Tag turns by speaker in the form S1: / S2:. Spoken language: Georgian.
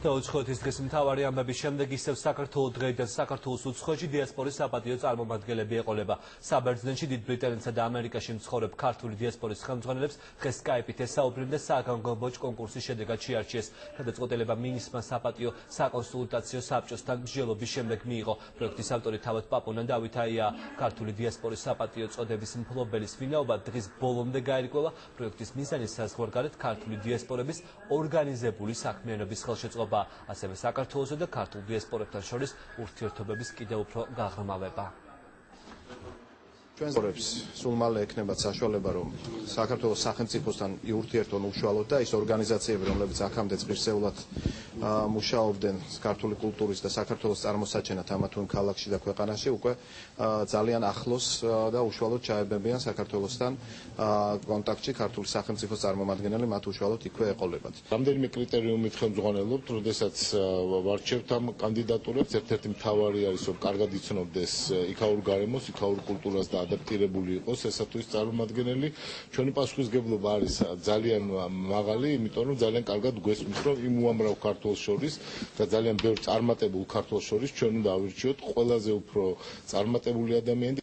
S1: და უცხოეთის დღის მთავარი ამბების შემდეგ ისევ საქართველოს დღეიდან საქართველოს უცხოეთში დიასპორის საპატიო წარმომადგენლები ეყოლება. საბერძნეთში, დიდ ბრიტანეთსა და ამერიკაში მცხოვრებ ქართული დიასპორის ხელმძღვანელებს დღეს სკაიპით ესაუბრნენ და საგანგობოჭ კონკურსის შედეგად შეარჩიეს. გადაწყვეტილება მინისმა საპატიო საკონსულტაციო საბჭოსთან მსჯელობის შემდეგ მიიღო. პროექტის ავტორი თავად პაპუნა დავითაია. ქართული დიასპორის საპატიო წოდების მფლობელის ვინაობა დღის ბოლომდე გაირკვევა. პროექტის მიზანი საზღვარგარეთ ქართული დიასპორების ორგანიზებული საქმიანობის ხელშეწყობა, ასევე საქართველოსა და ქართულ დიასპორებთან შორის ურთიერთობების კიდევ უფრო გაღრმავება.
S2: ჩვენს სულ მალე ექნებათ საშუალება, რომ საქართველოს სახელმწიფოსთან იურთიერთონ უშუალოდ და ის ორგანიზაციები, რომლებიც აქამდე ღირსეულად მუშაობდნენ ქართული კულტურის და საქართველოს წარმოსაჩენად ამა თუ იმ ქალაქში და ქვეყანაში, უკვე ძალიან ახლოს და უშუალოდ ჩაებებიან საქართველოსთან კონტაქტში ქართული სახელმწიფოს წარმომადგენელი, მათ უშუალოდ იქვე ეყოლებათ.
S3: რამდენიმე კრიტერიუმით ხელმძღვანელობთ, როდესაც ვარჩევთ ამ კანდიდატურებს, ერთ-ერთი მთავარი არის, რომ კარგად იცნობდეს იქაურ გარემოს, იქაურ კულტურას და ადაპტირებული იყოს ესა თუ ის წარმომადგენელი. ჩვენი პასუხისგებლობა არის ძალიან მაღალი, იმიტომ რომ ძალიან კარგად გვესმის, რომ იმ უამრავ ქართველს შორის და ძალიან ბევრ წარმატებულ ქართველს შორის ჩვენ უნდა ავირჩიოთ ყველაზე უფრო წარმატებული ადამიანი.